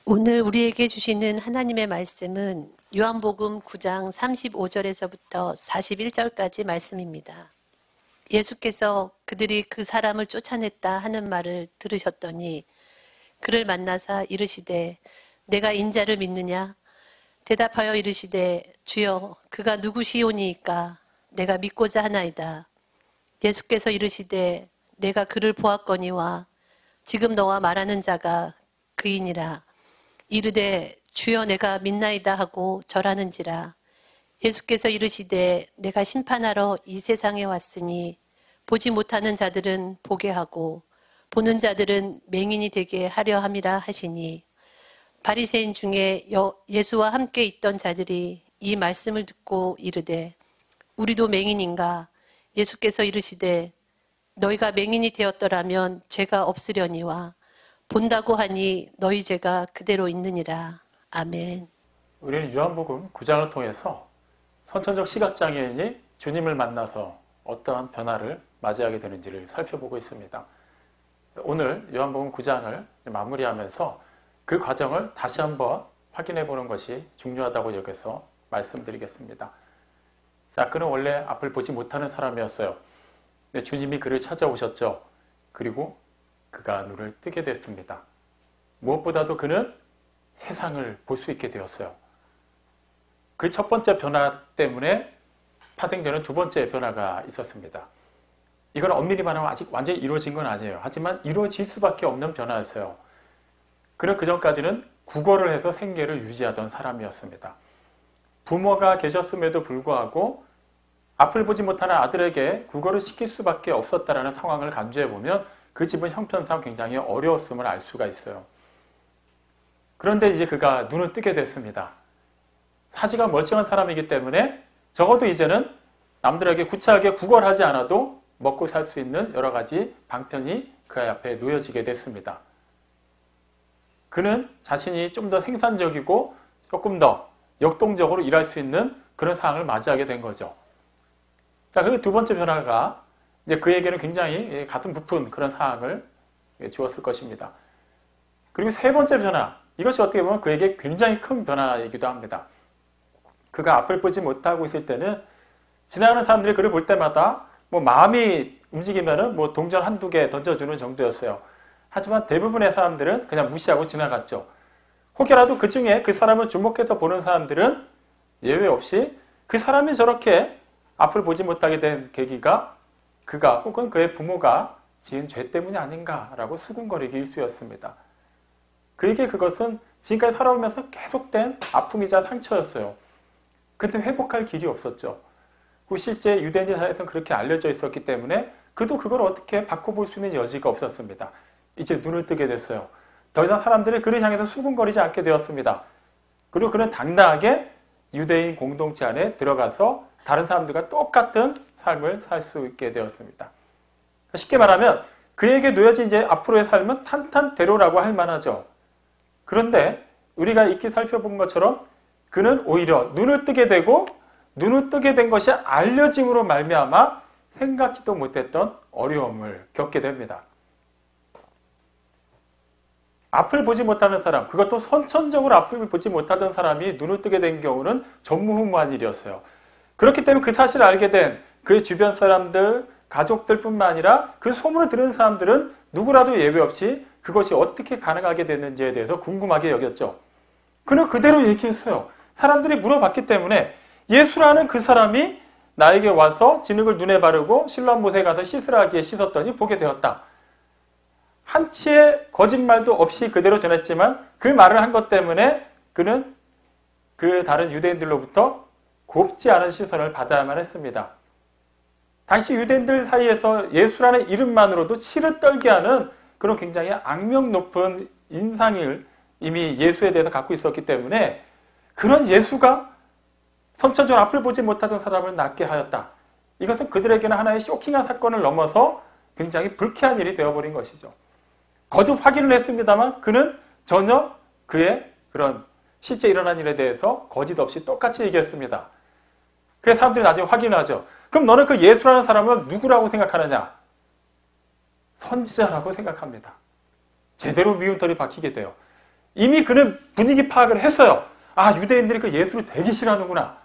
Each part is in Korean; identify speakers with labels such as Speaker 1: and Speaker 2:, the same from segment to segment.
Speaker 1: 오늘 우리에게 주시는 하나님의 말씀은 요한복음 9장 35절에서부터 41절까지 말씀입니다. 예수께서 그들이 그 사람을 쫓아냈다 하는 말을 들으셨더니 그를 만나사 이르시되 내가 인자를 믿느냐? 대답하여 이르시되 주여 그가 누구시오니이까? 내가 믿고자 하나이다. 예수께서 이르시되 내가 그를 보았거니와 지금 너와 말하는 자가 그이니라. 이르되 주여 내가 믿나이다 하고 절하는지라. 예수께서 이르시되 내가 심판하러 이 세상에 왔으니 보지 못하는 자들은 보게 하고 보는 자들은 맹인이 되게 하려 함이라 하시니 바리새인 중에 예수와 함께 있던 자들이 이 말씀을 듣고 이르되 우리도 맹인인가? 예수께서 이르시되 너희가 맹인이 되었더라면 죄가 없으려니와 본다고 하니 너희 죄가 그대로 있느니라. 아멘.
Speaker 2: 우리는 요한복음 9장을 통해서 선천적 시각장애인이 주님을 만나서 어떠한 변화를 맞이하게 되는지를 살펴보고 있습니다. 오늘 요한복음 9장을 마무리하면서 그 과정을 다시 한번 확인해 보는 것이 중요하다고 여겨서 말씀드리겠습니다. 자, 그는 원래 앞을 보지 못하는 사람이었어요. 근데 주님이 그를 찾아오셨죠. 그리고 그가 눈을 뜨게 됐습니다. 무엇보다도 그는 세상을 볼 수 있게 되었어요. 그 첫 번째 변화 때문에 파생되는 두 번째 변화가 있었습니다. 이건 엄밀히 말하면 아직 완전히 이루어진 건 아니에요. 하지만 이루어질 수밖에 없는 변화였어요. 그는 그전까지는 구걸을 해서 생계를 유지하던 사람이었습니다. 부모가 계셨음에도 불구하고 앞을 보지 못하는 아들에게 구걸을 시킬 수밖에 없었다는 상황을 간주해 보면 그 집은 형편상 굉장히 어려웠음을 알 수가 있어요. 그런데 이제 그가 눈을 뜨게 됐습니다. 사지가 멀쩡한 사람이기 때문에 적어도 이제는 남들에게 구차하게 구걸하지 않아도 먹고 살 수 있는 여러 가지 방편이 그 앞에 놓여지게 됐습니다. 그는 자신이 좀 더 생산적이고 조금 더 역동적으로 일할 수 있는 그런 상황을 맞이하게 된 거죠. 자, 그리고 두 번째 변화가 이제 그에게는 굉장히 가슴 부푼 그런 상황을 주었을 것입니다. 그리고 세 번째 변화, 이것이 어떻게 보면 그에게 굉장히 큰 변화이기도 합니다. 그가 앞을 보지 못하고 있을 때는 지나가는 사람들이 그를 볼 때마다 마음이 움직이면은 동전 한두 개 던져주는 정도였어요. 하지만 대부분의 사람들은 그냥 무시하고 지나갔죠. 혹여라도 그 중에 그 사람을 주목해서 보는 사람들은 예외 없이 그 사람이 저렇게 앞을 보지 못하게 된 계기가 그가 혹은 그의 부모가 지은 죄 때문이 아닌가라고 수군거리기 일쑤였습니다. 그에게 그것은 지금까지 살아오면서 계속된 아픔이자 상처였어요. 근데 회복할 길이 없었죠. 실제 유대인 사회에서는 그렇게 알려져 있었기 때문에 그도 그걸 어떻게 바꿔볼 수 있는 여지가 없었습니다. 이제 눈을 뜨게 됐어요. 더 이상 사람들이 그를 향해서 수군거리지 않게 되었습니다. 그리고 그는 당당하게 유대인 공동체 안에 들어가서 다른 사람들과 똑같은 삶을 살 수 있게 되었습니다. 쉽게 말하면 그에게 놓여진 이제 앞으로의 삶은 탄탄대로라고 할 만하죠. 그런데 우리가 익히 살펴본 것처럼 그는 오히려 눈을 뜨게 되고 눈을 뜨게 된 것이 알려짐으로 말미암아 생각지도 못했던 어려움을 겪게 됩니다. 앞을 보지 못하는 사람, 그것도 선천적으로 앞을 보지 못하던 사람이 눈을 뜨게 된 경우는 전무후무한 일이었어요. 그렇기 때문에 그 사실을 알게 된 그의 주변 사람들, 가족들뿐만 아니라 그 소문을 들은 사람들은 누구라도 예외 없이 그것이 어떻게 가능하게 됐는지에 대해서 궁금하게 여겼죠. 그는 그대로 얘기했어요. 사람들이 물어봤기 때문에 예수라는 그 사람이 나에게 와서 진흙을 눈에 바르고 실로암 못에 가서 씻으라 하기에 씻었더니 보게 되었다. 한치의 거짓말도 없이 그대로 전했지만 그 말을 한 것 때문에 그는 그 다른 유대인들로부터 곱지 않은 시선을 받아야만 했습니다. 당시 유대인들 사이에서 예수라는 이름만으로도 치를 떨게 하는 그런 굉장히 악명 높은 인상을 이미 예수에 대해서 갖고 있었기 때문에 그런 예수가 선천적으로 앞을 보지 못하던 사람을 낫게 하였다. 이것은 그들에게는 하나의 쇼킹한 사건을 넘어서 굉장히 불쾌한 일이 되어버린 것이죠. 거듭 확인을 했습니다만 그는 전혀 그의 그런 실제 일어난 일에 대해서 거짓 없이 똑같이 얘기했습니다. 그래서 사람들이 나중에 확인을 하죠. 그럼 너는 그 예수라는 사람을 누구라고 생각하느냐? 선지자라고 생각합니다. 제대로 미운털이 박히게 돼요. 이미 그는 분위기 파악을 했어요. 아, 유대인들이 그 예수를 되게 싫어하는구나.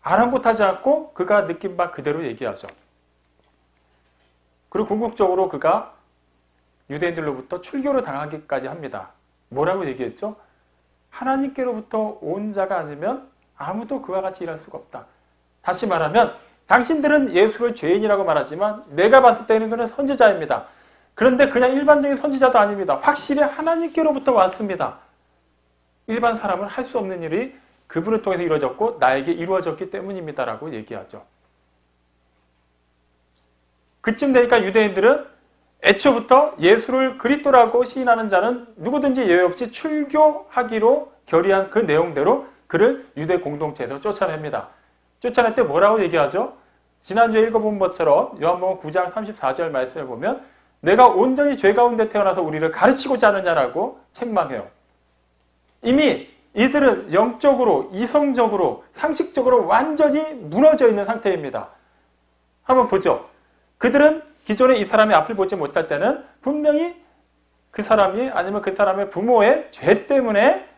Speaker 2: 아랑곳하지 않고 그가 느낀 바 그대로 얘기하죠. 그리고 궁극적으로 그가 유대인들로부터 출교를 당하기까지 합니다. 뭐라고 얘기했죠? 하나님께로부터 온 자가 아니면 아무도 그와 같이 일할 수가 없다. 다시 말하면 당신들은 예수를 죄인이라고 말하지만 내가 봤을 때는 그는 선지자입니다. 그런데 그냥 일반적인 선지자도 아닙니다. 확실히 하나님께로부터 왔습니다. 일반 사람은 할 수 없는 일이 그분을 통해서 이루어졌고 나에게 이루어졌기 때문입니다라고 얘기하죠. 그쯤 되니까 유대인들은 애초부터 예수를 그리스도라고 시인하는 자는 누구든지 예외 없이 출교하기로 결의한 그 내용대로 그를 유대 공동체에서 쫓아냅니다. 쫓아낼 때 뭐라고 얘기하죠? 지난주에 읽어본 것처럼 요한복음 9장 34절 말씀을 보면 내가 온전히 죄 가운데 태어나서 우리를 가르치고자 하느냐라고 책망해요. 이미 이들은 영적으로, 이성적으로, 상식적으로 완전히 무너져 있는 상태입니다. 한번 보죠. 그들은 기존에 이 사람의 앞을 보지 못할 때는 분명히 그 사람이 아니면 그 사람의 부모의 죄 때문에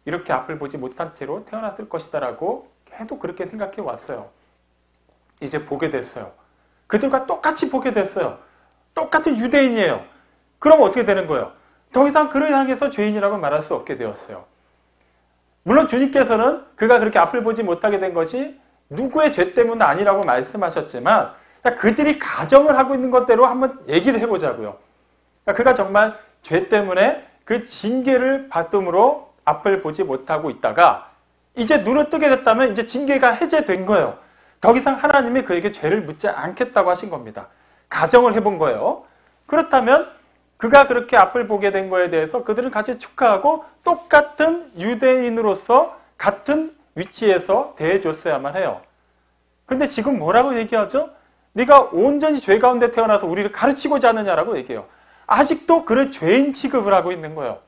Speaker 2: 이렇게 앞을 보지 못한 채로 태어났을 것이다라고 계속 그렇게 생각해 왔어요. 이제 보게 됐어요. 그들과 똑같이 보게 됐어요. 똑같은 유대인이에요. 그럼 어떻게 되는 거예요? 더 이상 그를 향해서 죄인이라고 말할 수 없게 되었어요. 물론 주님께서는 그가 그렇게 앞을 보지 못하게 된 것이 누구의 죄 때문은 아니라고 말씀하셨지만 그들이 가정을 하고 있는 것대로 한번 얘기를 해보자고요. 그가 정말 죄 때문에 그 징계를 받음으로 앞을 보지 못하고 있다가 이제 눈을 뜨게 됐다면 이제 징계가 해제된 거예요. 더 이상 하나님이 그에게 죄를 묻지 않겠다고 하신 겁니다. 가정을 해본 거예요. 그렇다면 그가 그렇게 앞을 보게 된 거에 대해서 그들은 같이 축하하고 똑같은 유대인으로서 같은 위치에서 대해줬어야만 해요. 근데 지금 뭐라고 얘기하죠? 네가 온전히 죄 가운데 태어나서 우리를 가르치고자 하느냐라고 얘기해요. 아직도 그를 죄인 취급을 하고 있는 거예요.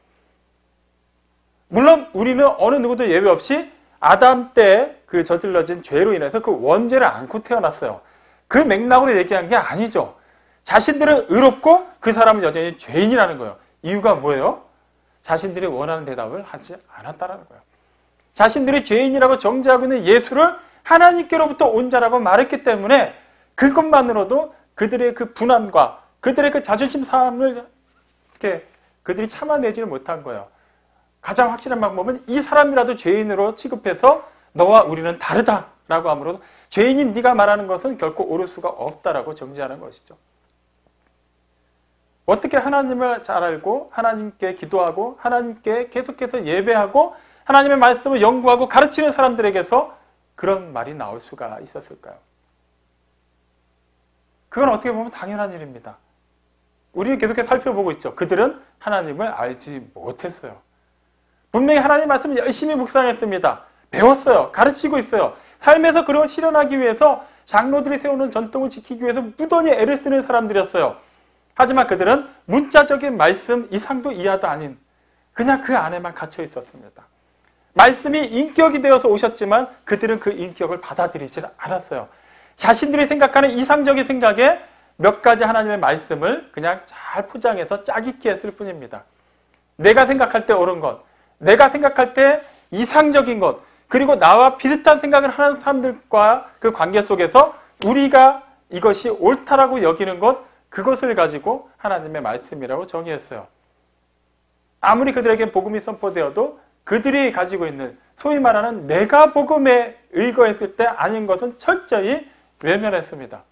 Speaker 2: 물론 우리는 어느 누구도 예외 없이 아담 때 그 저질러진 죄로 인해서 그 원죄를 안고 태어났어요. 그 맥락으로 얘기한 게 아니죠. 자신들은 의롭고 그 사람은 여전히 죄인이라는 거예요. 이유가 뭐예요? 자신들이 원하는 대답을 하지 않았다는 거예요. 자신들이 죄인이라고 정죄하고 있는 예수를 하나님께로부터 온 자라고 말했기 때문에 그것만으로도 그들의 그 분함과 그들의 그 자존심 상함을 이렇게 그들이 참아내지를 못한 거예요. 가장 확실한 방법은 이 사람이라도 죄인으로 취급해서 너와 우리는 다르다라고 함으로써 죄인인 네가 말하는 것은 결코 옳을 수가 없다라고 정죄하는 것이죠. 어떻게 하나님을 잘 알고 하나님께 기도하고 하나님께 계속해서 예배하고 하나님의 말씀을 연구하고 가르치는 사람들에게서 그런 말이 나올 수가 있었을까요? 그건 어떻게 보면 당연한 일입니다. 우리는 계속해서 살펴보고 있죠. 그들은 하나님을 알지 못했어요. 분명히 하나님 말씀을 열심히 묵상했습니다. 배웠어요. 가르치고 있어요. 삶에서 그걸 실현하기 위해서 장로들이 세우는 전통을 지키기 위해서 무던히 애를 쓰는 사람들이었어요. 하지만 그들은 문자적인 말씀 이상도 이하도 아닌 그냥 그 안에만 갇혀 있었습니다. 말씀이 인격이 되어서 오셨지만 그들은 그 인격을 받아들이지 않았어요. 자신들이 생각하는 이상적인 생각에 몇 가지 하나님의 말씀을 그냥 잘 포장해서 짜깁기 했을 뿐입니다. 내가 생각할 때 옳은 것, 내가 생각할 때 이상적인 것, 그리고 나와 비슷한 생각을 하는 사람들과 그 관계 속에서 우리가 이것이 옳다라고 여기는 것, 그것을 가지고 하나님의 말씀이라고 정의했어요. 아무리 그들에게 복음이 선포되어도 그들이 가지고 있는 소위 말하는 내가 복음에 의거했을 때 아닌 것은 철저히 외면했습니다.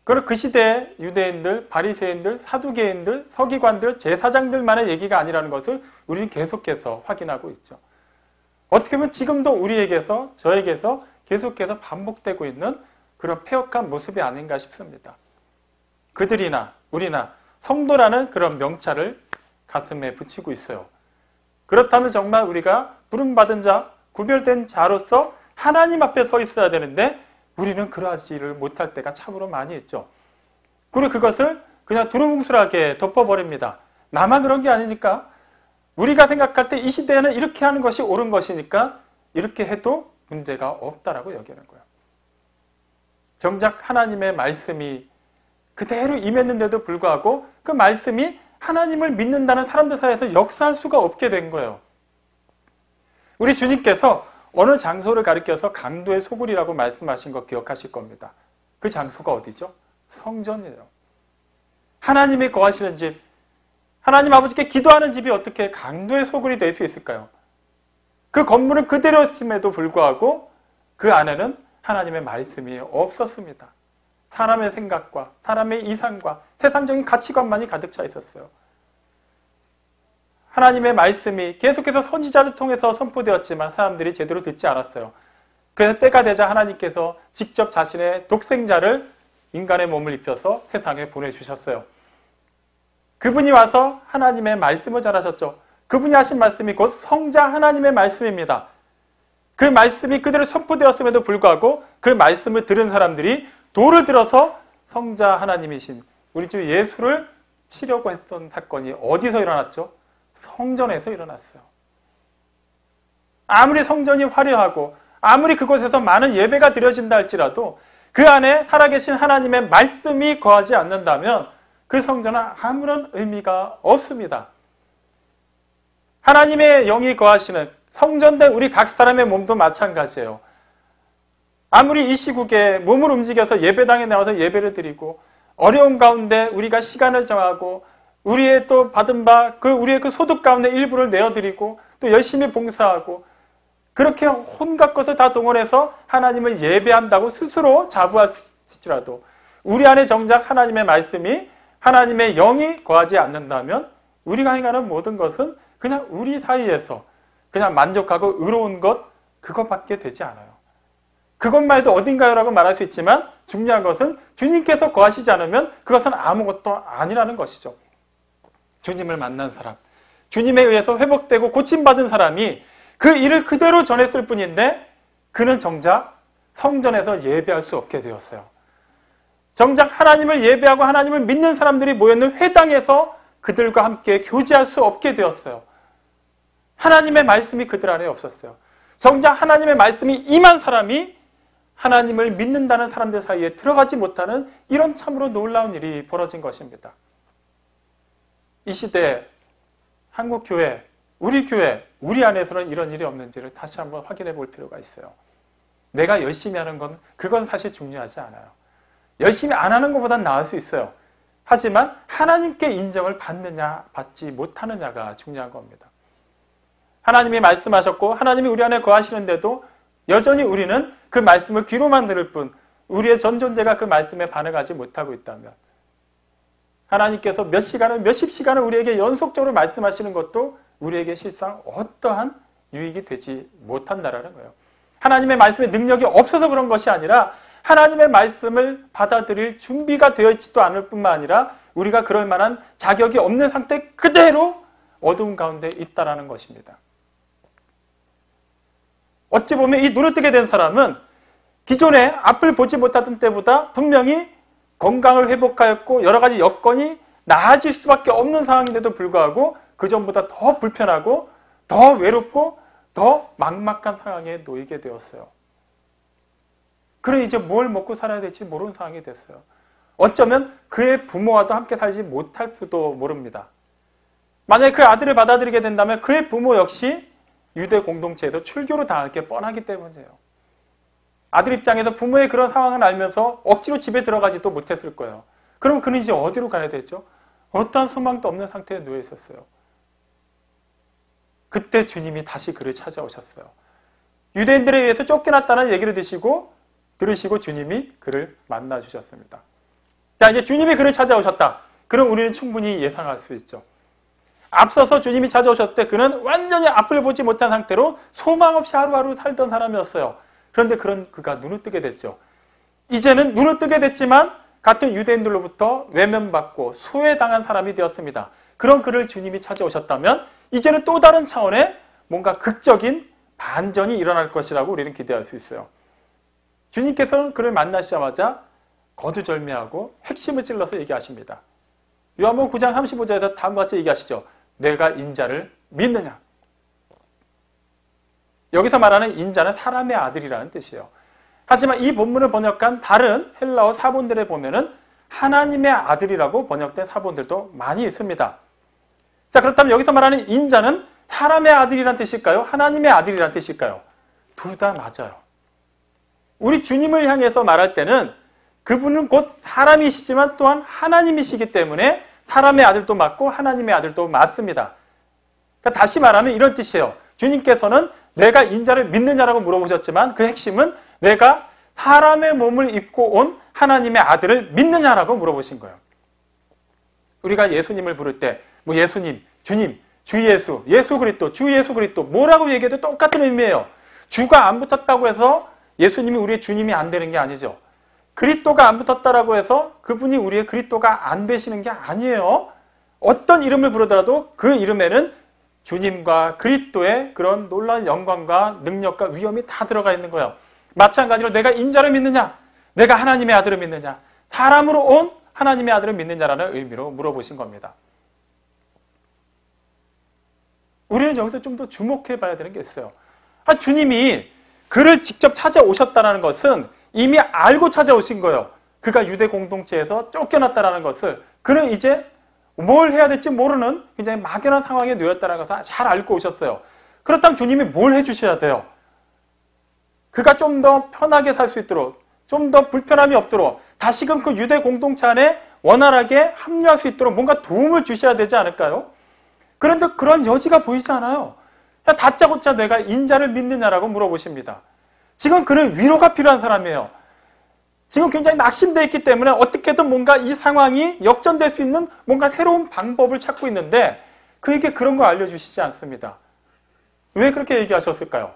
Speaker 2: 그리고 그 시대의 유대인들, 바리새인들, 사두개인들, 서기관들, 제사장들만의 얘기가 아니라는 것을 우리는 계속해서 확인하고 있죠. 어떻게 보면 지금도 우리에게서, 저에게서 계속해서 반복되고 있는 그런 폐역한 모습이 아닌가 싶습니다. 그들이나 우리나 성도라는 그런 명찰을 가슴에 붙이고 있어요. 그렇다면 정말 우리가 부름받은 자, 구별된 자로서 하나님 앞에 서 있어야 되는데 우리는 그러하지를 못할 때가 참으로 많이 있죠. 그리고 그것을 그냥 두루뭉술하게 덮어버립니다. 나만 그런 게 아니니까 우리가 생각할 때 이 시대에는 이렇게 하는 것이 옳은 것이니까 이렇게 해도 문제가 없다라고 여기는 거예요. 정작 하나님의 말씀이 그대로 임했는데도 불구하고 그 말씀이 하나님을 믿는다는 사람들 사이에서 역사할 수가 없게 된 거예요. 우리 주님께서 어느 장소를 가리켜서 강도의 소굴이라고 말씀하신 거 기억하실 겁니다. 그 장소가 어디죠? 성전이에요. 하나님이 거하시는 집, 하나님 아버지께 기도하는 집이 어떻게 강도의 소굴이 될 수 있을까요? 그 건물은 그대로였음에도 불구하고 그 안에는 하나님의 말씀이 없었습니다. 사람의 생각과 사람의 이상과 세상적인 가치관만이 가득 차 있었어요. 하나님의 말씀이 계속해서 선지자를 통해서 선포되었지만 사람들이 제대로 듣지 않았어요. 그래서 때가 되자 하나님께서 직접 자신의 독생자를 인간의 몸을 입혀서 세상에 보내주셨어요. 그분이 와서 하나님의 말씀을 전하셨죠. 그분이 하신 말씀이 곧 성자 하나님의 말씀입니다. 그 말씀이 그대로 선포되었음에도 불구하고 그 말씀을 들은 사람들이 돌을 들어서 성자 하나님이신 우리 주 예수를 치려고 했던 사건이 어디서 일어났죠? 성전에서 일어났어요. 아무리 성전이 화려하고 아무리 그곳에서 많은 예배가 드려진다 할지라도 그 안에 살아계신 하나님의 말씀이 거하지 않는다면 그 성전은 아무런 의미가 없습니다. 하나님의 영이 거하시는 성전된 우리 각 사람의 몸도 마찬가지예요. 아무리 이 시국에 몸을 움직여서 예배당에 나와서 예배를 드리고 어려운 가운데 우리가 시간을 정하고 우리의 또 받은 우리의 그 소득 가운데 일부를 내어드리고 또 열심히 봉사하고 그렇게 온갖 것을 다 동원해서 하나님을 예배한다고 스스로 자부할지라도 우리 안에 정작 하나님의 말씀이 하나님의 영이 거하지 않는다면 우리가 행하는 모든 것은 그냥 우리 사이에서 그냥 만족하고 의로운 것 그것밖에 되지 않아요. 그것 말도 어딘가요라고 말할 수 있지만 중요한 것은 주님께서 거하시지 않으면 그것은 아무것도 아니라는 것이죠. 주님을 만난 사람, 주님에 의해서 회복되고 고침받은 사람이 그 일을 그대로 전했을 뿐인데 그는 정작 성전에서 예배할 수 없게 되었어요. 정작 하나님을 예배하고 하나님을 믿는 사람들이 모여있는 회당에서 그들과 함께 교제할 수 없게 되었어요. 하나님의 말씀이 그들 안에 없었어요. 정작 하나님의 말씀이 임한 사람이 하나님을 믿는다는 사람들 사이에 들어가지 못하는 이런 참으로 놀라운 일이 벌어진 것입니다. 이 시대에 한국교회, 우리 안에서는 이런 일이 없는지를 다시 한번 확인해 볼 필요가 있어요. 내가 열심히 하는 그건 사실 중요하지 않아요. 열심히 안 하는 것보단 나을 수 있어요. 하지만 하나님께 인정을 받느냐 받지 못하느냐가 중요한 겁니다. 하나님이 말씀하셨고 하나님이 우리 안에 거하시는데도 여전히 우리는 그 말씀을 귀로만 들을 뿐 우리의 전 존재가 그 말씀에 반응하지 못하고 있다면 하나님께서 몇십 시간을 우리에게 연속적으로 말씀하시는 것도 우리에게 실상 어떠한 유익이 되지 못한다라는 거예요. 하나님의 말씀의 능력이 없어서 그런 것이 아니라 하나님의 말씀을 받아들일 준비가 되어 있지도 않을 뿐만 아니라 우리가 그럴 만한 자격이 없는 상태 그대로 어두운 가운데 있다라는 것입니다. 어찌 보면 이 눈을 뜨게 된 사람은 기존에 앞을 보지 못하던 때보다 분명히 건강을 회복하였고 여러 가지 여건이 나아질 수밖에 없는 상황인데도 불구하고 그전보다 더 불편하고 더 외롭고 더 막막한 상황에 놓이게 되었어요. 그래 이제 뭘 먹고 살아야 될지 모르는 상황이 됐어요. 어쩌면 그의 부모와도 함께 살지 못할 수도 모릅니다. 만약에 그 아들을 받아들이게 된다면 그의 부모 역시 유대 공동체에서 출교로 당할 게 뻔하기 때문이에요. 아들 입장에서 부모의 그런 상황을 알면서 억지로 집에 들어가지도 못했을 거예요. 그럼 그는 이제 어디로 가야 되죠? 어떠한 소망도 없는 상태에 누워 있었어요. 그때 주님이 다시 그를 찾아오셨어요. 유대인들에 의해서 쫓겨났다는 얘기를 들으시고 주님이 그를 만나주셨습니다. 자, 이제 주님이 그를 찾아오셨다. 그럼 우리는 충분히 예상할 수 있죠. 앞서서 주님이 찾아오셨을 때 그는 완전히 앞을 보지 못한 상태로 소망 없이 하루하루 살던 사람이었어요. 그런데 그가 눈을 뜨게 됐죠. 이제는 눈을 뜨게 됐지만 같은 유대인들로부터 외면받고 소외당한 사람이 되었습니다. 그런 그를 주님이 찾아오셨다면 이제는 또 다른 차원의 뭔가 극적인 반전이 일어날 것이라고 우리는 기대할 수 있어요. 주님께서는 그를 만나시자마자 거두절미하고 핵심을 찔러서 얘기하십니다. 요한복음 9장 35절에서 다음과 같이 얘기하시죠. 내가 인자를 믿느냐. 여기서 말하는 인자는 사람의 아들이라는 뜻이에요. 하지만 이 본문을 번역한 다른 헬라어 사본들에 보면은 하나님의 아들이라고 번역된 사본들도 많이 있습니다. 자, 그렇다면 여기서 말하는 인자는 사람의 아들이란 뜻일까요? 하나님의 아들이란 뜻일까요? 둘 다 맞아요. 우리 주님을 향해서 말할 때는 그분은 곧 사람이시지만 또한 하나님이시기 때문에 사람의 아들도 맞고 하나님의 아들도 맞습니다. 그러니까 다시 말하면 이런 뜻이에요. 주님께서는 내가 인자를 믿느냐라고 물어보셨지만 그 핵심은 내가 사람의 몸을 입고 온 하나님의 아들을 믿느냐라고 물어보신 거예요. 우리가 예수님을 부를 때 뭐 예수님, 주님, 주 예수, 예수 그리스도, 주 예수 그리스도 뭐라고 얘기해도 똑같은 의미예요. 주가 안 붙었다고 해서 예수님이 우리의 주님이 안 되는 게 아니죠. 그리스도가 안 붙었다라고 해서 그분이 우리의 그리스도가 안 되시는 게 아니에요. 어떤 이름을 부르더라도 그 이름에는 주님과 그리스도의 그런 놀라운 영광과 능력과 위엄이 다 들어가 있는 거예요. 마찬가지로 내가 인자를 믿느냐, 내가 하나님의 아들을 믿느냐, 사람으로 온 하나님의 아들을 믿느냐라는 의미로 물어보신 겁니다. 우리는 여기서 좀 더 주목해 봐야 되는 게 있어요. 주님이 그를 직접 찾아오셨다는 것은 이미 알고 찾아오신 거예요. 그가 유대 공동체에서 쫓겨났다는 것을. 그는 이제 뭘 해야 될지 모르는 굉장히 막연한 상황에 놓였다는 것을 잘 알고 오셨어요. 그렇다면 주님이 뭘 해주셔야 돼요? 그가 좀 더 편하게 살 수 있도록, 좀 더 불편함이 없도록, 다시금 그 유대 공동체 안에 원활하게 합류할 수 있도록 뭔가 도움을 주셔야 되지 않을까요? 그런데 그런 여지가 보이지 않아요. 다짜고짜 내가 인자를 믿느냐라고 물어보십니다. 지금 그는 위로가 필요한 사람이에요. 지금 굉장히 낙심되어 있기 때문에 어떻게든 뭔가 이 상황이 역전될 수 있는 뭔가 새로운 방법을 찾고 있는데 그에게 그런 거 알려주시지 않습니다. 왜 그렇게 얘기하셨을까요?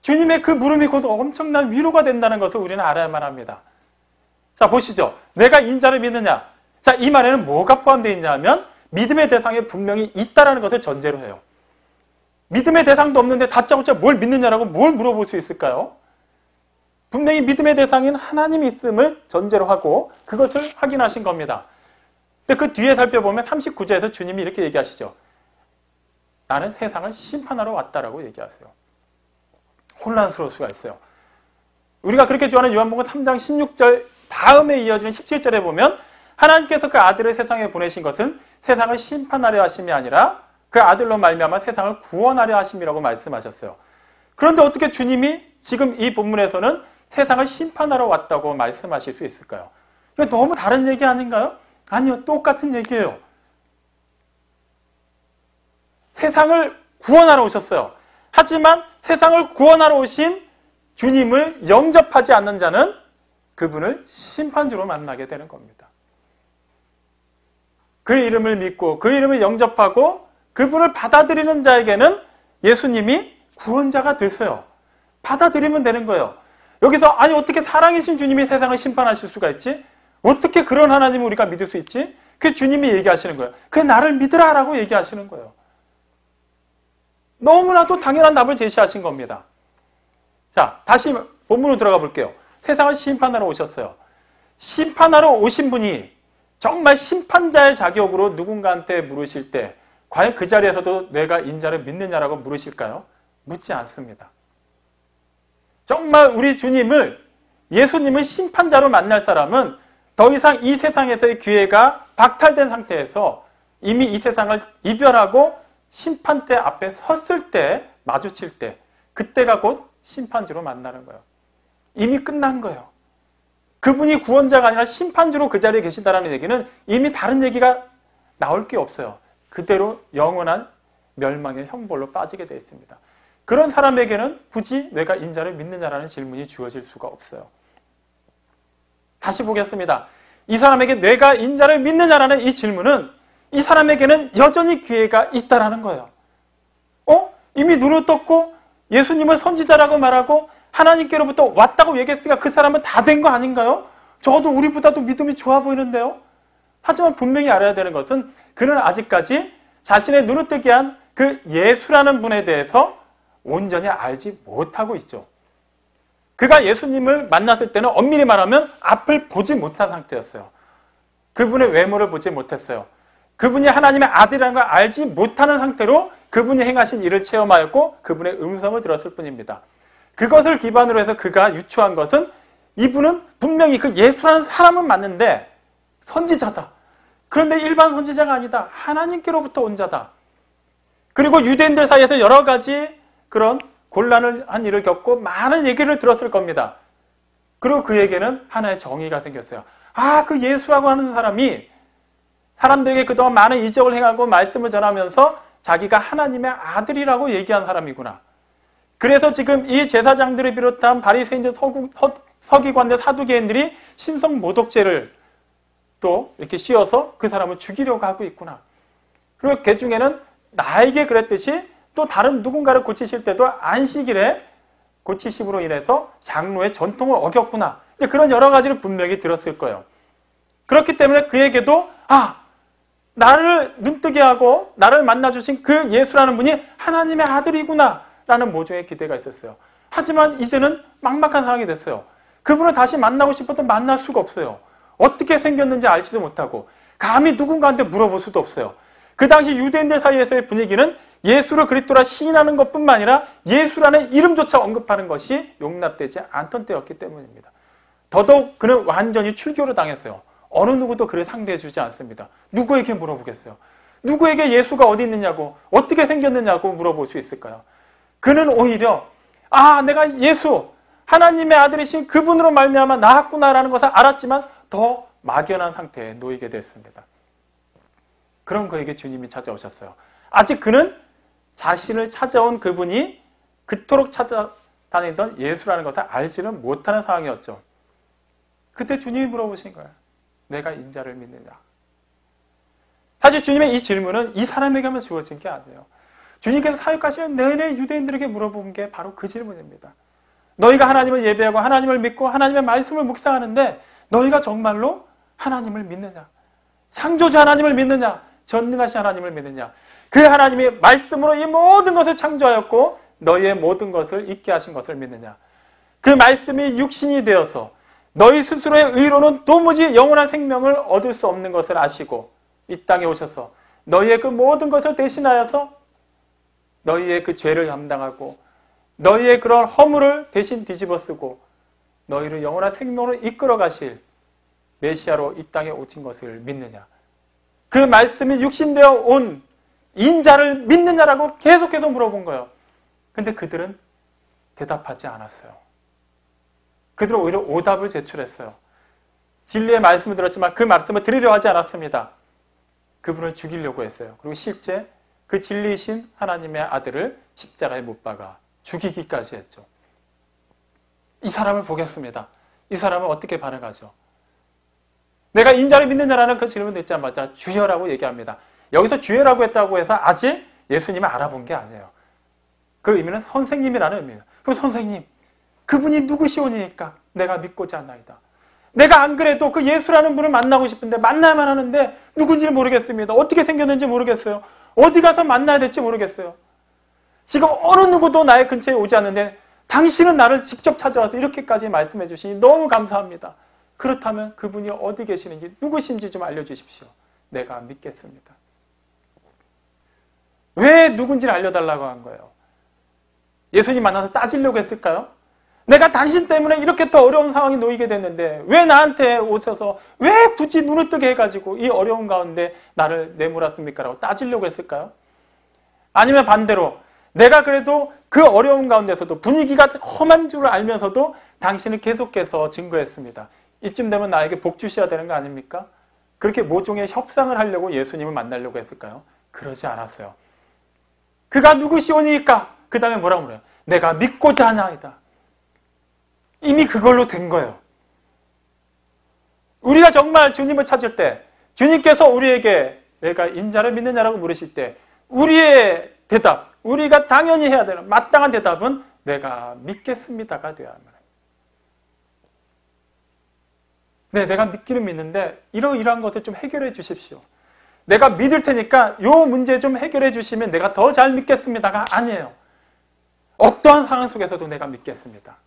Speaker 2: 주님의 그 물음이 곧 엄청난 위로가 된다는 것을 우리는 알아야만 합니다. 자, 보시죠. 내가 인자를 믿느냐? 자, 이 말에는 뭐가 포함되어 있냐 하면 믿음의 대상에 분명히 있다는 것을 전제로 해요. 믿음의 대상도 없는데 다짜고짜 뭘 믿느냐라고 뭘 물어볼 수 있을까요? 분명히 믿음의 대상인 하나님이 있음을 전제로 하고 그것을 확인하신 겁니다. 근데 그 뒤에 살펴보면 39절에서 주님이 이렇게 얘기하시죠. 나는 세상을 심판하러 왔다라고 얘기하세요. 혼란스러울 수가 있어요. 우리가 그렇게 좋아하는 요한복음 3장 16절 다음에 이어지는 17절에 보면 하나님께서 그 아들을 세상에 보내신 것은 세상을 심판하려 하심이 아니라 그 아들로 말미암아 세상을 구원하려 하심이라고 말씀하셨어요. 그런데 어떻게 주님이 지금 이 본문에서는 세상을 심판하러 왔다고 말씀하실 수 있을까요? 이거 너무 다른 얘기 아닌가요? 아니요, 똑같은 얘기예요. 세상을 구원하러 오셨어요. 하지만 세상을 구원하러 오신 주님을 영접하지 않는 자는 그분을 심판주로 만나게 되는 겁니다. 그 이름을 믿고 그 이름을 영접하고 그분을 받아들이는 자에게는 예수님이 구원자가 되세요. 받아들이면 되는 거예요. 여기서 아니 어떻게 사랑이신 주님이 세상을 심판하실 수가 있지? 어떻게 그런 하나님을 우리가 믿을 수 있지? 그 주님이 얘기하시는 거예요. 그 나를 믿으라 라고 얘기하시는 거예요. 너무나도 당연한 답을 제시하신 겁니다. 자, 다시 본문으로 들어가 볼게요. 세상을 심판하러 오셨어요. 심판하러 오신 분이 정말 심판자의 자격으로 누군가한테 물으실 때 과연 그 자리에서도 내가 인자를 믿느냐라고 물으실까요? 묻지 않습니다. 정말 우리 주님을, 예수님을 심판자로 만날 사람은 더 이상 이 세상에서의 기회가 박탈된 상태에서 이미 이 세상을 이별하고 심판대 앞에 섰을 때, 마주칠 때, 그때가 곧 심판주로 만나는 거예요. 이미 끝난 거예요. 그분이 구원자가 아니라 심판주로 그 자리에 계신다는 얘기는 이미 다른 얘기가 나올 게 없어요. 그대로 영원한 멸망의 형벌로 빠지게 되어 있습니다. 그런 사람에게는 굳이 내가 인자를 믿느냐라는 질문이 주어질 수가 없어요. 다시 보겠습니다. 이 사람에게 내가 인자를 믿느냐라는 이 질문은 이 사람에게는 여전히 기회가 있다라는 거예요. 이미 눈을 떴고 예수님을 선지자라고 말하고 하나님께로부터 왔다고 얘기했으니까 그 사람은 다 된 거 아닌가요? 적어도 우리보다도 믿음이 좋아 보이는데요. 하지만 분명히 알아야 되는 것은 그는 아직까지 자신의 눈을 뜨게 한 그 예수라는 분에 대해서 온전히 알지 못하고 있죠. 그가 예수님을 만났을 때는 엄밀히 말하면 앞을 보지 못한 상태였어요. 그분의 외모를 보지 못했어요. 그분이 하나님의 아들이라는 걸 알지 못하는 상태로 그분이 행하신 일을 체험하였고 그분의 음성을 들었을 뿐입니다. 그것을 기반으로 해서 그가 유추한 것은 이분은 분명히 그 예수라는 사람은 맞는데 선지자다. 그런데 일반 선지자가 아니다. 하나님께로부터 온 자다. 그리고 유대인들 사이에서 여러 가지 그런 곤란을 한 일을 겪고 많은 얘기를 들었을 겁니다. 그리고 그에게는 하나의 정의가 생겼어요. 아, 그 예수라고 하는 사람이 사람들에게 그동안 많은 이적을 행하고 말씀을 전하면서 자기가 하나님의 아들이라고 얘기한 사람이구나. 그래서 지금 이 제사장들을 비롯한 바리새인들, 서기관들, 사두개인들이 신성 모독죄를 또 이렇게 씌워서 그 사람을 죽이려고 하고 있구나. 그리고 그 중에는 나에게 그랬듯이 또 다른 누군가를 고치실 때도 안식일에 고치심으로 인해서 장로의 전통을 어겼구나. 이제 그런 여러 가지를 분명히 들었을 거예요. 그렇기 때문에 그에게도 나를 눈뜨게 하고 나를 만나주신 그 예수라는 분이 하나님의 아들이구나 라는 모종의 기대가 있었어요. 하지만 이제는 막막한 상황이 됐어요. 그분을 다시 만나고 싶어도 만날 수가 없어요. 어떻게 생겼는지 알지도 못하고 감히 누군가한테 물어볼 수도 없어요. 그 당시 유대인들 사이에서의 분위기는 예수를 그리스도라 시인하는 것뿐만 아니라 예수라는 이름조차 언급하는 것이 용납되지 않던 때였기 때문입니다. 더더욱 그는 완전히 출교를 당했어요. 어느 누구도 그를 상대해 주지 않습니다. 누구에게 물어보겠어요? 누구에게 예수가 어디 있느냐고, 어떻게 생겼느냐고 물어볼 수 있을까요? 그는 오히려 내가 예수, 하나님의 아들이신 그분으로 말미암아 나았구나라는 것을 알았지만 더 막연한 상태에 놓이게 됐습니다. 그런 그에게 주님이 찾아오셨어요. 아직 그는 자신을 찾아온 그분이 그토록 찾아다니던 예수라는 것을 알지는 못하는 상황이었죠. 그때 주님이 물어보신 거예요. 내가 인자를 믿느냐? 사실 주님의 이 질문은 이 사람에게만 주어진 게 아니에요. 주님께서 사역하시는 내내 유대인들에게 물어본 게 바로 그 질문입니다. 너희가 하나님을 예배하고 하나님을 믿고 하나님의 말씀을 묵상하는데 너희가 정말로 하나님을 믿느냐? 창조주 하나님을 믿느냐? 전능하신 하나님을 믿느냐? 그 하나님이 말씀으로 이 모든 것을 창조하였고 너희의 모든 것을 있게 하신 것을 믿느냐? 그 말씀이 육신이 되어서 너희 스스로의 의로는 도무지 영원한 생명을 얻을 수 없는 것을 아시고 이 땅에 오셔서 너희의 그 모든 것을 대신하여서 너희의 그 죄를 감당하고 너희의 그런 허물을 대신 뒤집어 쓰고 너희를 영원한 생명으로 이끌어 가실 메시아로 이 땅에 오신 것을 믿느냐? 그 말씀이 육신되어 온 인자를 믿느냐라고 계속해서 물어본 거예요. 근데 그들은 대답하지 않았어요. 그들은 오히려 오답을 제출했어요. 진리의 말씀을 들었지만 그 말씀을 들으려 하지 않았습니다. 그분을 죽이려고 했어요. 그리고 실제 그 진리이신 하나님의 아들을 십자가에 못 박아 죽이기까지 했죠. 이 사람을 보겠습니다. 이 사람은 어떻게 반응하죠? 내가 인자를 믿느냐라는 그 질문 듣자마자 주여라고 얘기합니다. 여기서 주여라고 했다고 해서 아직 예수님을 알아본 게 아니에요. 그 의미는 선생님이라는 의미예요. 그럼 선생님, 그분이 누구시오니까 내가 믿고자 하나이다. 내가 안 그래도 그 예수라는 분을 만나고 싶은데 만나야만 하는데 누군지를 모르겠습니다. 어떻게 생겼는지 모르겠어요. 어디 가서 만나야 될지 모르겠어요. 지금 어느 누구도 나의 근처에 오지 않는데 당신은 나를 직접 찾아와서 이렇게까지 말씀해 주시니 너무 감사합니다. 그렇다면 그분이 어디 계시는지 누구신지 좀 알려주십시오. 내가 믿겠습니다. 왜 누군지를 알려달라고 한 거예요? 예수님 만나서 따지려고 했을까요? 내가 당신 때문에 이렇게 더 어려운 상황에 놓이게 됐는데 왜 나한테 오셔서 왜 굳이 눈을 뜨게 해가지고 이 어려운 가운데 나를 내몰았습니까? 라고 따지려고 했을까요? 아니면 반대로 내가 그래도 그 어려운 가운데서도 분위기가 험한 줄 알면서도 당신을 계속해서 증거했습니다. 이쯤 되면 나에게 복 주셔야 되는 거 아닙니까? 그렇게 모종의 협상을 하려고 예수님을 만나려고 했을까요? 그러지 않았어요. 그가 누구시오니까? 그 다음에 뭐라고 그래요? 내가 믿고자 하나이다. 이미 그걸로 된 거예요. 우리가 정말 주님을 찾을 때 주님께서 우리에게 내가 인자를 믿느냐라고 물으실 때 우리의 대답, 우리가 당연히 해야 되는 마땅한 대답은 내가 믿겠습니다가 되어야 합니다. 네, 내가 믿기는 믿는데 이러이러한 것을 좀 해결해 주십시오. 내가 믿을 테니까 이 문제 좀 해결해 주시면 내가 더 잘 믿겠습니다가 아니에요. 어떠한 상황 속에서도 내가 믿겠습니다.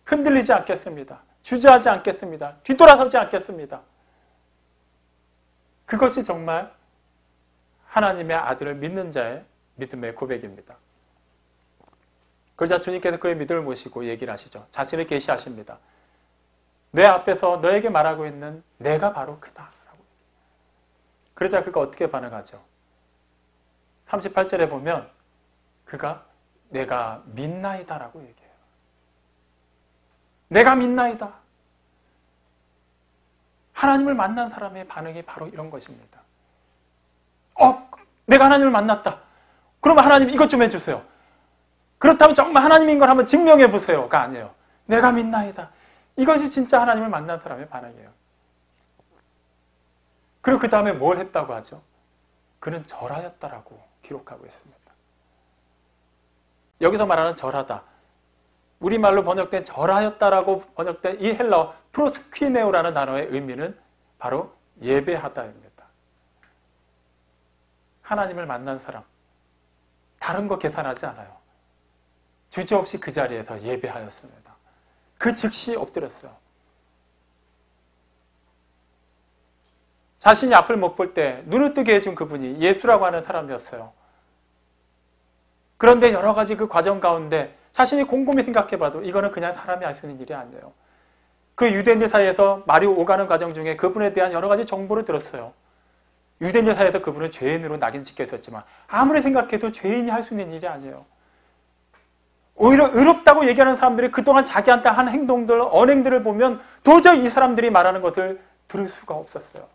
Speaker 2: 흔들리지 않겠습니다. 주저하지 않겠습니다. 뒤돌아서지 않겠습니다. 그것이 정말 하나님의 아들을 믿는 자의 믿음의 고백입니다. 그러자 주님께서 그의 믿음을 모시고 얘기를 하시죠. 자신을 계시하십니다. 내 앞에서 너에게 말하고 있는 내가 바로 그다. 그러자 그가 어떻게 반응하죠? 38절에 보면 그가 내가 믿나이다라고 얘기해요. 내가 믿나이다. 하나님을 만난 사람의 반응이 바로 이런 것입니다. 내가 하나님을 만났다. 그러면 하나님 이것 좀 해주세요. 그렇다면 정말 하나님인 걸 한번 증명해 보세요가 아니에요. 내가 믿나이다. 이것이 진짜 하나님을 만난 사람의 반응이에요. 그리고 그 다음에 뭘 했다고 하죠? 그는 절하였다라고 기록하고 있습니다. 여기서 말하는 절하다. 우리말로 번역된 절하였다라고 번역된 이 헬라어 프로스퀴네오라는 단어의 의미는 바로 예배하다입니다. 하나님을 만난 사람, 다른 거 계산하지 않아요. 주저없이 그 자리에서 예배하였습니다. 그 즉시 엎드렸어요. 자신이 앞을 못 볼 때 눈을 뜨게 해준 그분이 예수라고 하는 사람이었어요. 그런데 여러 가지 그 과정 가운데 자신이 곰곰이 생각해봐도 이거는 그냥 사람이 할 수 있는 일이 아니에요. 그 유대인들 사이에서 말이 오가는 과정 중에 그분에 대한 여러 가지 정보를 들었어요. 유대인들 사이에서 그분은 죄인으로 낙인 찍혀 있었지만 아무리 생각해도 죄인이 할 수 있는 일이 아니에요. 오히려 의롭다고 얘기하는 사람들이 그동안 자기한테 한 행동들, 언행들을 보면 도저히 이 사람들이 말하는 것을 들을 수가 없었어요.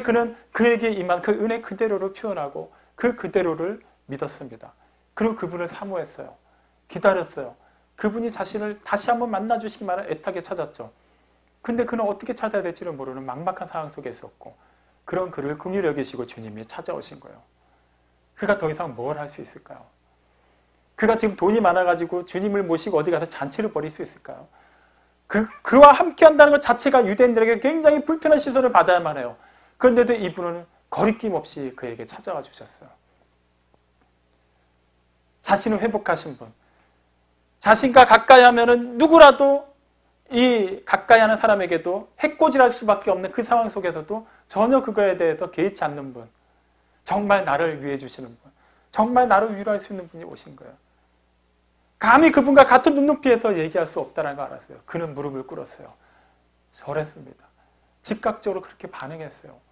Speaker 2: 그는 그에게 임한 그 은혜 그대로를 표현하고 그 그대로를 믿었습니다. 그리고 그분을 사모했어요. 기다렸어요. 그분이 자신을 다시 한번 만나주시기만을 애타게 찾았죠. 근데 그는 어떻게 찾아야 될지를 모르는 막막한 상황 속에 있었고 그런 그를 긍휼히 여기시고 주님이 찾아오신 거예요. 그가 더 이상 뭘 할 수 있을까요? 그가 지금 돈이 많아가지고 주님을 모시고 어디 가서 잔치를 벌일 수 있을까요? 그와 함께 한다는 것 자체가 유대인들에게 굉장히 불편한 시선을 받아야만 해요. 그런데도 이분은 거리낌 없이 그에게 찾아와 주셨어요. 자신을 회복하신 분. 자신과 가까이 하면은 누구라도 이 가까이 하는 사람에게도 해코지할 수밖에 없는 그 상황 속에서도 전혀 그거에 대해서 개의치 않는 분. 정말 나를 위해 주시는 분. 정말 나를 위로할 수 있는 분이 오신 거예요. 감히 그분과 같은 눈높이에서 얘기할 수 없다는 걸 알았어요. 그는 무릎을 꿇었어요. 절했습니다. 즉각적으로 그렇게 반응했어요.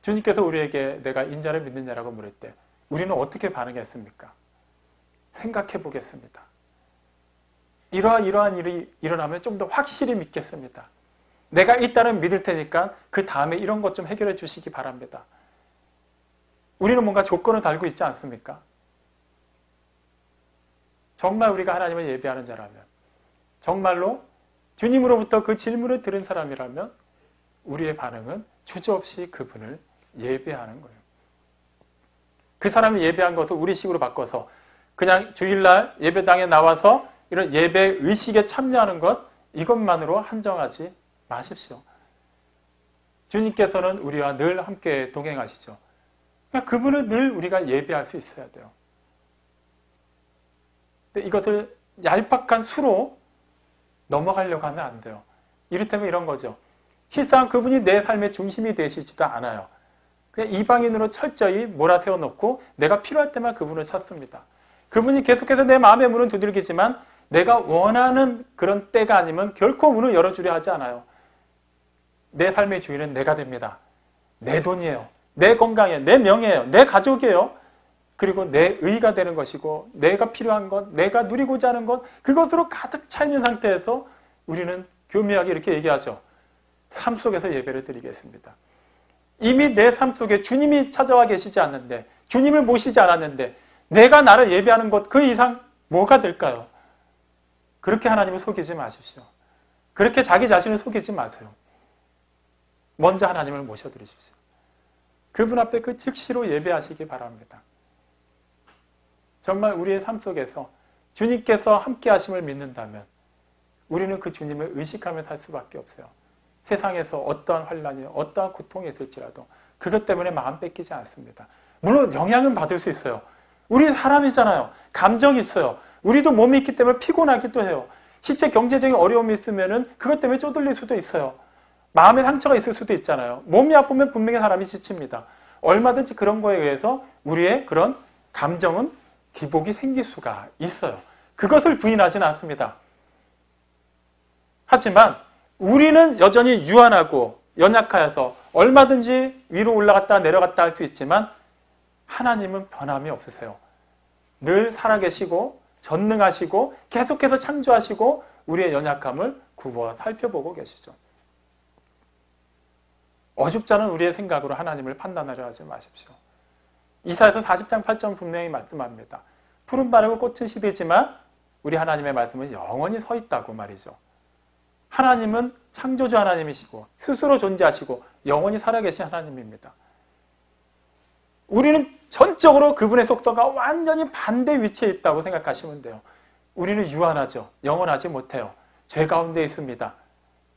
Speaker 2: 주님께서 우리에게 내가 인자를 믿느냐라고 물을 때 우리는 어떻게 반응했습니까? 생각해 보겠습니다. 이러한 일이 일어나면 좀 더 확실히 믿겠습니다. 내가 일단은 믿을 테니까 그 다음에 이런 것 좀 해결해 주시기 바랍니다. 우리는 뭔가 조건을 달고 있지 않습니까? 정말 우리가 하나님을 예배하는 자라면, 정말로 주님으로부터 그 질문을 들은 사람이라면 우리의 반응은 주저없이 그분을 예배하는 거예요. 그 사람이 예배한 것을 우리식으로 바꿔서 그냥 주일날 예배당에 나와서 이런 예배 의식에 참여하는 것, 이것만으로 한정하지 마십시오. 주님께서는 우리와 늘 함께 동행하시죠. 그러니까 그분을 늘 우리가 예배할 수 있어야 돼요. 근데 이것을 얄팍한 수로 넘어가려고 하면 안 돼요. 이를테면 이런 거죠. 실상 그분이 내 삶의 중심이 되시지도 않아요. 그냥 이방인으로 철저히 몰아세워놓고 내가 필요할 때만 그분을 찾습니다. 그분이 계속해서 내 마음의 문은 두들기지만 내가 원하는 그런 때가 아니면 결코 문을 열어주려 하지 않아요. 내 삶의 주인은 내가 됩니다. 내 돈이에요. 내 건강이에요. 내 명예예요. 내 가족이에요. 그리고 내 의가 되는 것이고 내가 필요한 것, 내가 누리고자 하는 것, 그것으로 가득 차 있는 상태에서 우리는 교묘하게 이렇게 얘기하죠. 삶 속에서 예배를 드리겠습니다. 이미 내 삶 속에 주님이 찾아와 계시지 않는데, 주님을 모시지 않았는데 내가 나를 예배하는 것 그 이상 뭐가 될까요? 그렇게 하나님을 속이지 마십시오. 그렇게 자기 자신을 속이지 마세요. 먼저 하나님을 모셔드리십시오. 그분 앞에 그 즉시로 예배하시기 바랍니다. 정말 우리의 삶 속에서 주님께서 함께 하심을 믿는다면 우리는 그 주님을 의식하며 살 수밖에 없어요. 세상에서 어떠한 환란이, 어떠한 고통이 있을지라도 그것 때문에 마음 뺏기지 않습니다. 물론 영향은 받을 수 있어요. 우리 사람이잖아요. 감정이 있어요. 우리도 몸이 있기 때문에 피곤하기도 해요. 실제 경제적인 어려움이 있으면 그것 때문에 쪼들릴 수도 있어요. 마음에 상처가 있을 수도 있잖아요. 몸이 아프면 분명히 사람이 지칩니다. 얼마든지 그런 거에 의해서 우리의 그런 감정은 기복이 생길 수가 있어요. 그것을 부인하지는 않습니다. 하지만 우리는 여전히 유한하고 연약하여서 얼마든지 위로 올라갔다 내려갔다 할 수 있지만 하나님은 변함이 없으세요. 늘 살아계시고 전능하시고 계속해서 창조하시고 우리의 연약함을 굽어 살펴보고 계시죠. 어줍지 않은 우리의 생각으로 하나님을 판단하려 하지 마십시오. 이사야서 40장 8절 분명히 말씀합니다. 푸른 바르고 꽃은 시들지만 우리 하나님의 말씀은 영원히 서 있다고 말이죠. 하나님은 창조주 하나님이시고 스스로 존재하시고 영원히 살아계신 하나님입니다. 우리는 전적으로 그분의 속도가 완전히 반대 위치에 있다고 생각하시면 돼요. 우리는 유한하죠. 영원하지 못해요. 죄 가운데 있습니다.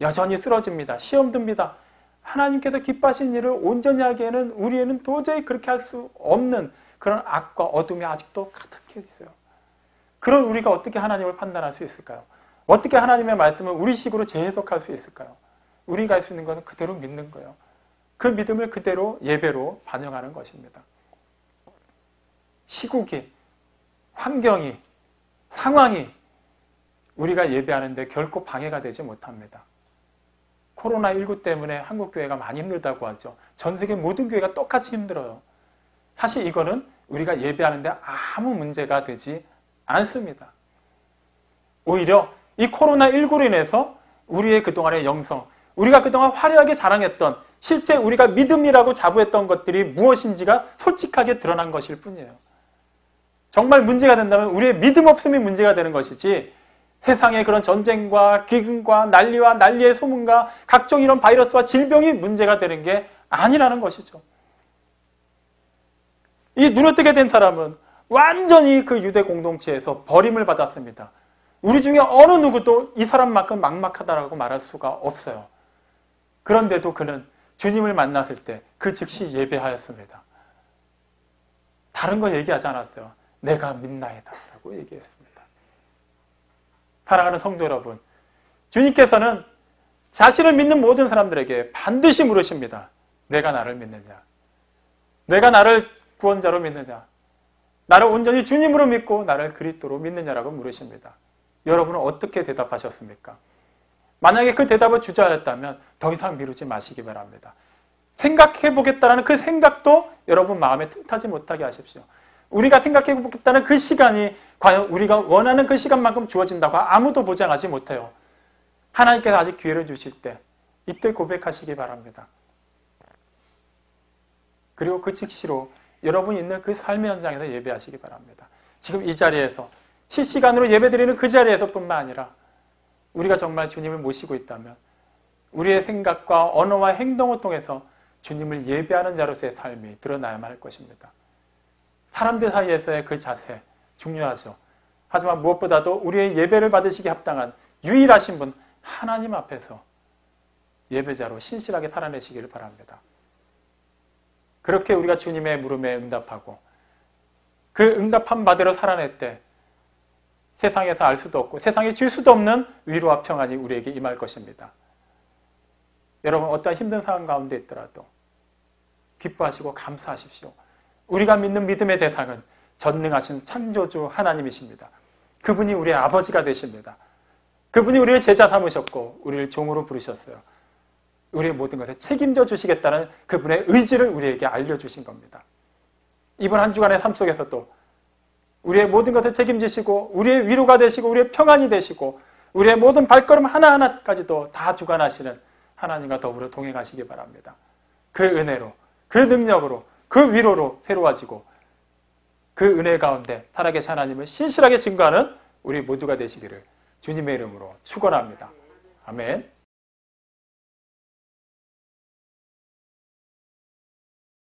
Speaker 2: 여전히 쓰러집니다. 시험 듭니다. 하나님께서 기뻐하신 일을 온전히 하기에는 우리에는 도저히 그렇게 할 수 없는 그런 악과 어둠이 아직도 가득해 있어요. 그런 우리가 어떻게 하나님을 판단할 수 있을까요? 어떻게 하나님의 말씀을 우리식으로 재해석할 수 있을까요? 우리가 할 수 있는 것은 그대로 믿는 거예요. 그 믿음을 그대로 예배로 반영하는 것입니다. 시국이, 환경이, 상황이 우리가 예배하는데 결코 방해가 되지 못합니다. 코로나19 때문에 한국교회가 많이 힘들다고 하죠. 전 세계 모든 교회가 똑같이 힘들어요. 사실 이거는 우리가 예배하는데 아무 문제가 되지 않습니다. 오히려 이 코로나19로 인해서 우리의 그동안의 영성, 우리가 그동안 화려하게 자랑했던 실제 우리가 믿음이라고 자부했던 것들이 무엇인지가 솔직하게 드러난 것일 뿐이에요. 정말 문제가 된다면 우리의 믿음 없음이 문제가 되는 것이지 세상의 그런 전쟁과 기근과 난리와 난리의 소문과 각종 이런 바이러스와 질병이 문제가 되는 게 아니라는 것이죠. 이 눈을 뜨게 된 사람은 완전히 그 유대 공동체에서 버림을 받았습니다. 우리 중에 어느 누구도 이 사람만큼 막막하다라고 말할 수가 없어요. 그런데도 그는 주님을 만났을 때 그 즉시 예배하였습니다. 다른 거 얘기하지 않았어요. 내가 믿나이다 라고 얘기했습니다. 사랑하는 성도 여러분, 주님께서는 자신을 믿는 모든 사람들에게 반드시 물으십니다. 내가 나를 믿느냐? 내가 나를 구원자로 믿느냐? 나를 온전히 주님으로 믿고 나를 그리스도로 믿느냐라고 물으십니다. 여러분은 어떻게 대답하셨습니까? 만약에 그 대답을 주저하였다면 더 이상 미루지 마시기 바랍니다. 생각해보겠다는 그 생각도 여러분 마음에 틈타지 못하게 하십시오. 우리가 생각해보겠다는 그 시간이 과연 우리가 원하는 그 시간만큼 주어진다고 아무도 보장하지 못해요. 하나님께서 아직 기회를 주실 때 이때 고백하시기 바랍니다. 그리고 그 즉시로 여러분이 있는 그 삶의 현장에서 예배하시기 바랍니다. 지금 이 자리에서 실시간으로 예배드리는 그 자리에서뿐만 아니라 우리가 정말 주님을 모시고 있다면 우리의 생각과 언어와 행동을 통해서 주님을 예배하는 자로서의 삶이 드러나야만 할 것입니다. 사람들 사이에서의 그 자세 중요하죠. 하지만 무엇보다도 우리의 예배를 받으시기 합당한 유일하신 분 하나님 앞에서 예배자로 신실하게 살아내시기를 바랍니다. 그렇게 우리가 주님의 물음에 응답하고 그 응답한 바대로 살아낼 때 세상에서 알 수도 없고 세상에 줄 수도 없는 위로와 평안이 우리에게 임할 것입니다. 여러분 어떠한 힘든 상황 가운데 있더라도 기뻐하시고 감사하십시오. 우리가 믿는 믿음의 대상은 전능하신 창조주 하나님이십니다. 그분이 우리의 아버지가 되십니다. 그분이 우리를 제자 삼으셨고 우리를 종으로 부르셨어요. 우리의 모든 것에 책임져 주시겠다는 그분의 의지를 우리에게 알려주신 겁니다. 이번 한 주간의 삶 속에서도 우리의 모든 것을 책임지시고 우리의 위로가 되시고 우리의 평안이 되시고 우리의 모든 발걸음 하나하나까지도 다 주관하시는 하나님과 더불어 동행하시기 바랍니다. 그 은혜로, 그 능력으로, 그 위로로 새로워지고 그 은혜 가운데 살아계신 하나님을 신실하게 증거하는 우리 모두가 되시기를 주님의 이름으로 축원합니다. 아멘.